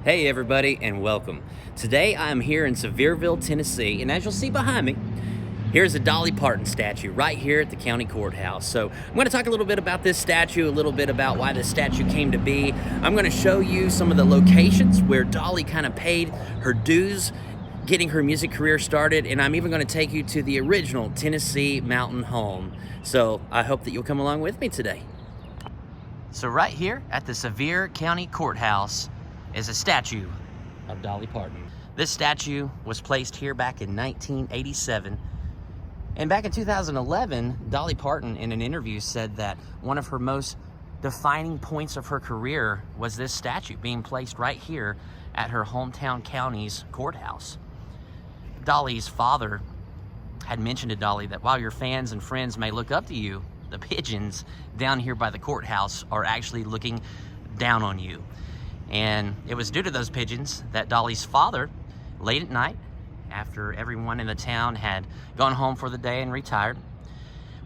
Hey everybody, and welcome. Today I am here in Sevierville, Tennessee, and as you'll see behind me, here's a Dolly Parton statue right here at the county courthouse. So I'm going to talk a little bit about this statue, a little bit about why this statue came to be. I'm going to show you some of the locations where Dolly kind of paid her dues getting her music career started, and I'm even going to take you to the original Tennessee mountain home. So I hope that you'll come along with me today. So right here at the Sevier County Courthouse is a statue of Dolly Parton. This statue was placed here back in 1987. And back in 2011, Dolly Parton in an interview said that one of her most defining points of her career was this statue being placed right here at her hometown county's courthouse. Dolly's father had mentioned to Dolly that while your fans and friends may look up to you, the pigeons down here by the courthouse are actually looking down on you. And it was due to those pigeons that Dolly's father, late at night, after everyone in the town had gone home for the day and retired,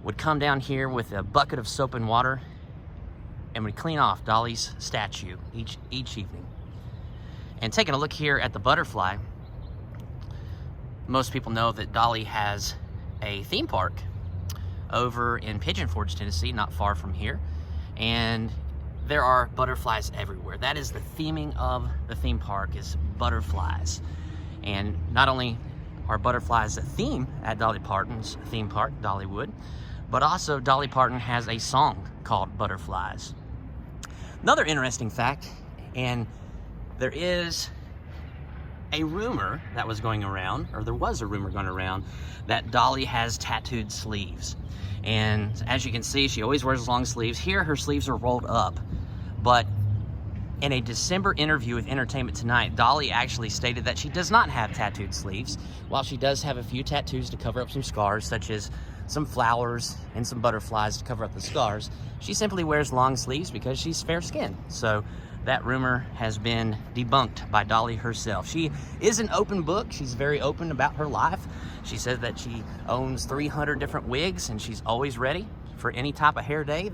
would come down here with a bucket of soap and water and would clean off Dolly's statue each evening. And taking a look here at the butterfly, most people know that Dolly has a theme park over in Pigeon Forge, Tennessee, not far from here. And there are butterflies everywhere. That is the theming of the theme park, is butterflies. And not only are butterflies a theme at Dolly Parton's theme park, Dollywood, but also Dolly Parton has a song called Butterflies. Another interesting fact, and there is a rumor that was going around, or there was a rumor going around, that Dolly has tattooed sleeves. And as you can see, she always wears long sleeves. Here, her sleeves are rolled up. But in a December interview with Entertainment Tonight, Dolly actually stated that she does not have tattooed sleeves. While she does have a few tattoos to cover up some scars, such as some flowers and some butterflies to cover up the scars, she simply wears long sleeves because she's fair-skinned. So that rumor has been debunked by Dolly herself. She is an open book. She's very open about her life. She says that she owns 300 different wigs, and she's always ready for any type of hair day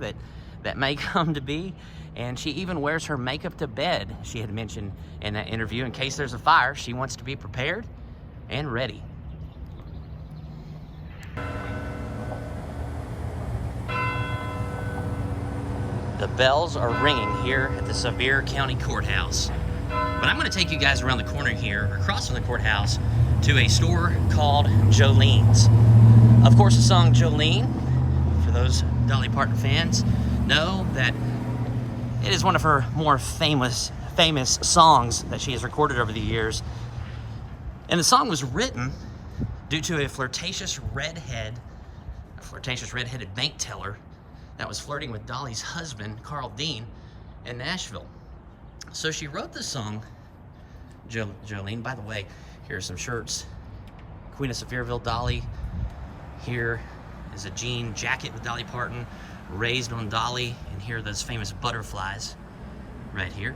that may come to be. And she even wears her makeup to bed, she had mentioned in that interview. In case there's a fire, she wants to be prepared and ready. The bells are ringing here at the Sevier County Courthouse. But I'm going to take you guys around the corner here, across from the courthouse, to a store called Jolene's. Of course, the song Jolene, for those Dolly Parton fans, know that it is one of her more famous songs that she has recorded over the years. And the song was written due to a flirtatious redheaded bank teller that was flirting with Dolly's husband, Carl Dean, in Nashville. So she wrote the song, Jolene. By the way, here are some shirts. Queen of Sevierville, Dolly. Here is a jean jacket with Dolly Parton, raised on Dolly, and here are those famous butterflies right here.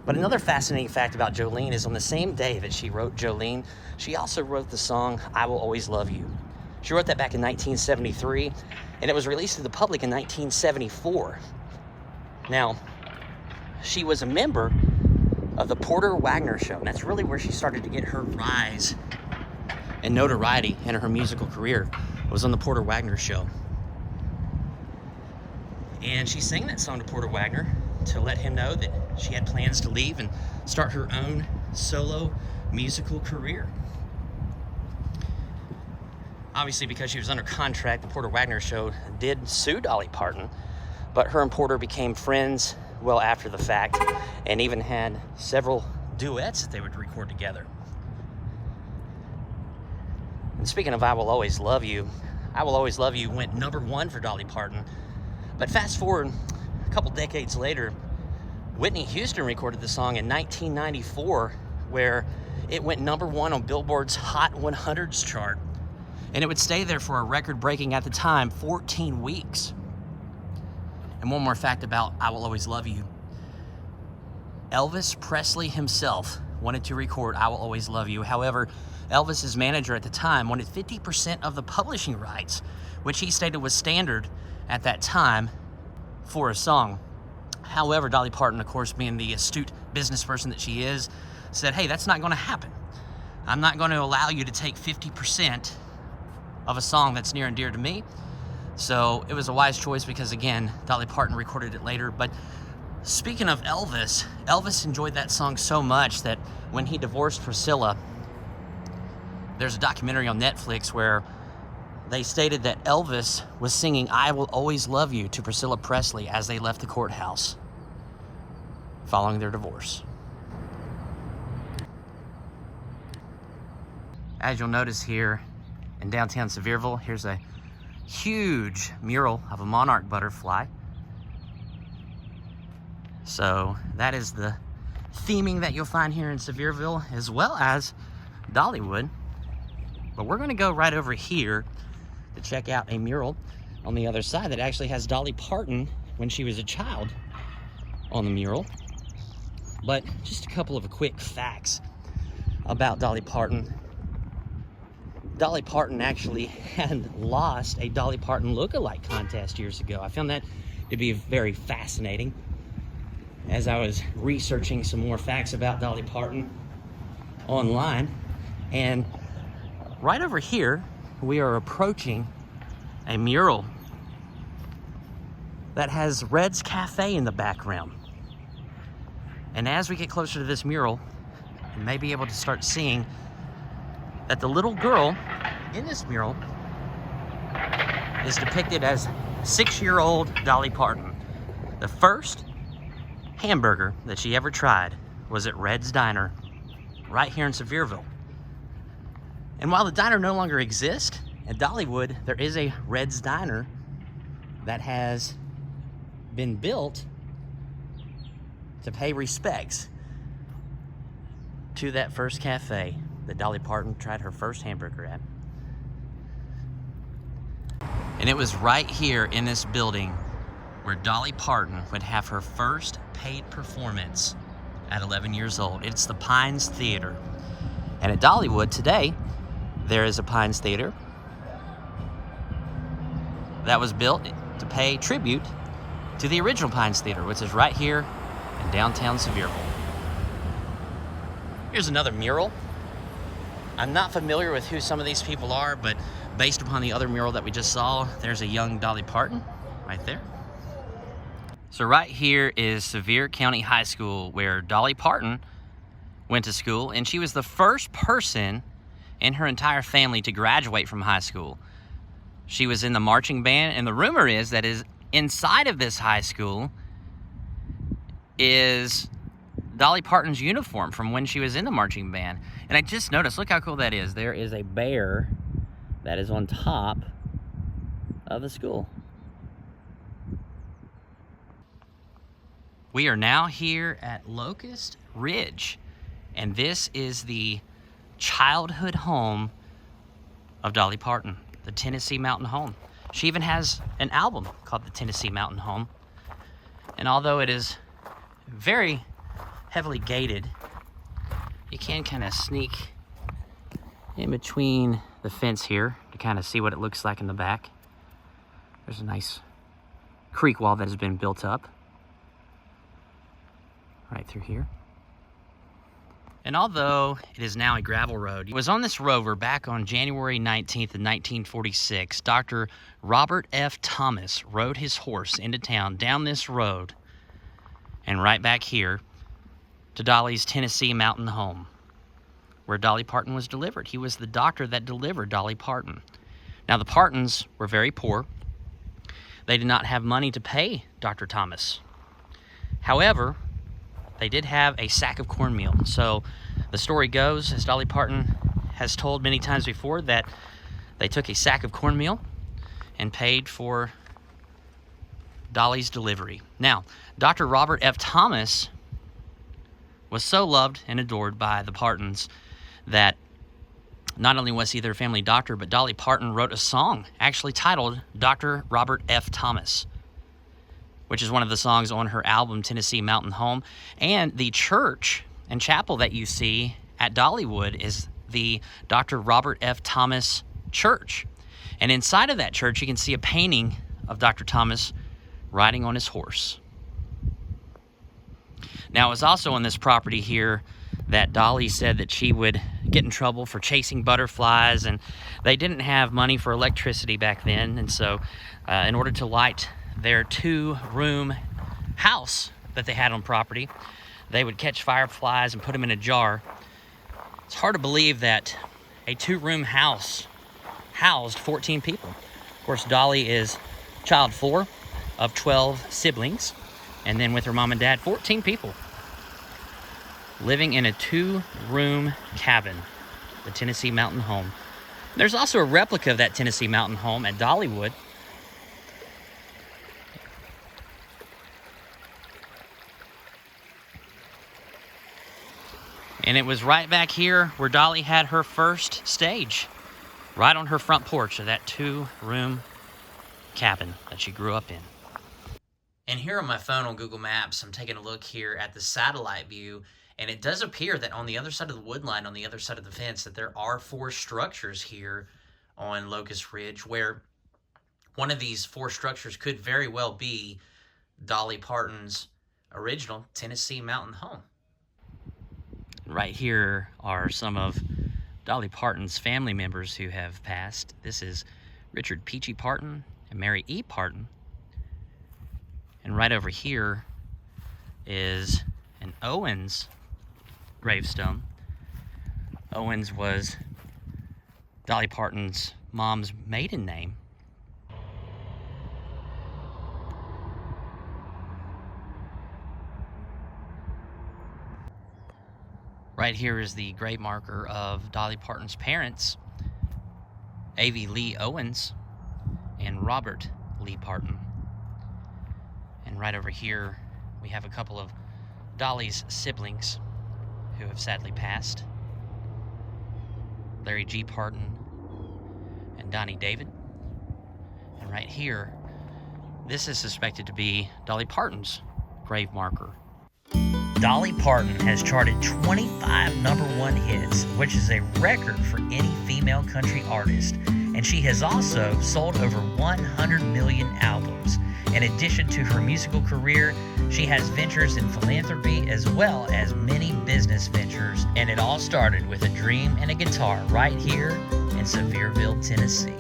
But another fascinating fact about Jolene is on the same day that she wrote Jolene, she also wrote the song I Will Always Love You. She wrote that back in 1973, and it was released to the public in 1974. Now, she was a member of the Porter Wagoner Show, and that's really where she started to get her rise and notoriety in her musical career. It was on the Porter Wagoner Show. And she sang that song to Porter Wagoner to let him know that she had plans to leave and start her own solo musical career. Obviously, because she was under contract, the Porter Wagoner Show did sue Dolly Parton, but her and Porter became friends well after the fact, and even had several duets that they would record together. And speaking of I Will Always Love You, I Will Always Love You went #1 for Dolly Parton. But fast forward a couple decades later, Whitney Houston recorded the song in 1994, where it went #1 on Billboard's Hot 100s chart. And it would stay there for a record-breaking, at the time, 14 weeks. And one more fact about I Will Always Love You. Elvis Presley himself wanted to record I Will Always Love You. However, Elvis's manager at the time wanted 50% of the publishing rights, which he stated was standard at that time for a song. However, Dolly Parton, of course, being the astute business person that she is, said, hey, that's not going to happen. I'm not going to allow you to take 50% of a song that's near and dear to me. So it was a wise choice because, again, Dolly Parton recorded it later. But speaking of Elvis, Elvis enjoyed that song so much that when he divorced Priscilla, there's a documentary on Netflix where they stated that Elvis was singing I Will Always Love You to Priscilla Presley as they left the courthouse following their divorce. As you'll notice here in downtown Sevierville, here's a huge mural of a monarch butterfly. So that is the theming that you'll find here in Sevierville, as well as Dollywood. But we're going to go right over here to check out a mural on the other side that actually has Dolly Parton when she was a child on the mural. But just a couple of quick facts about Dolly Parton. Dolly Parton actually had lost a Dolly Parton look-alike contest years ago. I found that to be very fascinating as I was researching some more facts about Dolly Parton online. And right over here, we are approaching a mural that has Red's Cafe in the background. And as we get closer to this mural, you may be able to start seeing that the little girl in this mural is depicted as 6-year-old Dolly Parton. The first hamburger that she ever tried was at Red's Diner right here in Sevierville. And while the diner no longer exists, at Dollywood, there is a Red's Diner that has been built to pay respects to that first cafe that Dolly Parton tried her first hamburger at. And it was right here in this building where Dolly Parton would have her first paid performance at 11 years old. It's the Pines Theater. And at Dollywood today, there is a Pines Theater that was built to pay tribute to the original Pines Theater, which is right here in downtown Sevierville. Here's another mural. I'm not familiar with who some of these people are, but based upon the other mural that we just saw, there's a young Dolly Parton right there. So right here is Sevier County High School, where Dolly Parton went to school, and she was the first person in her entire family to graduate from high school. She was in the marching band, and the rumor is that inside of this high school is Dolly Parton's uniform from when she was in the marching band. And I just noticed, look how cool that is. There is a bear that is on top of the school. We are now here at Locust Ridge, and this is the childhood home of Dolly Parton, the Tennessee Mountain Home. She even has an album called the Tennessee Mountain Home. And although it is very heavily gated, you can kind of sneak in between the fence here to kind of see what it looks like in the back. There's a nice creek wall that has been built up right through here. And although it is now a gravel road, it was on this rover back on January 19th of 1946. Dr. Robert F. Thomas rode his horse into town down this road and right back here to Dolly's Tennessee Mountain Home, where Dolly Parton was delivered. He was the doctor that delivered Dolly Parton. Now, the Partons were very poor. They did not have money to pay Dr. Thomas. However, they did have a sack of cornmeal. So the story goes, as Dolly Parton has told many times before, that they took a sack of cornmeal and paid for Dolly's delivery. Now, Dr. Robert F. Thomas was so loved and adored by the Partons that not only was he their family doctor, but Dolly Parton wrote a song actually titled Dr. Robert F. Thomas, which is one of the songs on her album, Tennessee Mountain Home. And the church and chapel that you see at Dollywood is the Dr. Robert F. Thomas Church. And inside of that church, you can see a painting of Dr. Thomas riding on his horse. Now, it was also on this property here that Dolly said that she would get in trouble for chasing butterflies, and they didn't have money for electricity back then, and so in order to light their 2-room house that they had on property, they would catch fireflies and put them in a jar. It's hard to believe that a 2-room house housed 14 people. Of course, Dolly is child 4 of 12 siblings, and then with her mom and dad, 14 people living in a 2-room cabin, the Tennessee Mountain Home. There's also a replica of that Tennessee Mountain Home at Dollywood. And it was right back here where Dolly had her first stage, right on her front porch of that 2-room cabin that she grew up in. And here on my phone on Google Maps, I'm taking a look here at the satellite view, and it does appear that on the other side of the wood line, on the other side of the fence, that there are 4 structures here on Locust Ridge, where one of these 4 structures could very well be Dolly Parton's original Tennessee Mountain Home. Right here are some of Dolly Parton's family members who have passed. This is Richard Peachy Parton and Mary E. Parton. And right over here is an Owens gravestone. Owens was Dolly Parton's mom's maiden name. Right here is the grave marker of Dolly Parton's parents, A.V. Lee Owens and Robert Lee Parton. And right over here, we have a couple of Dolly's siblings who have sadly passed. Larry G. Parton and Donnie David. And right here, this is suspected to be Dolly Parton's grave marker. Dolly Parton has charted 25 #1 hits, which is a record for any female country artist, and she has also sold over 100 million albums. In addition to her musical career, she has ventures in philanthropy as well as many business ventures, and it all started with a dream and a guitar right here in Sevierville, Tennessee.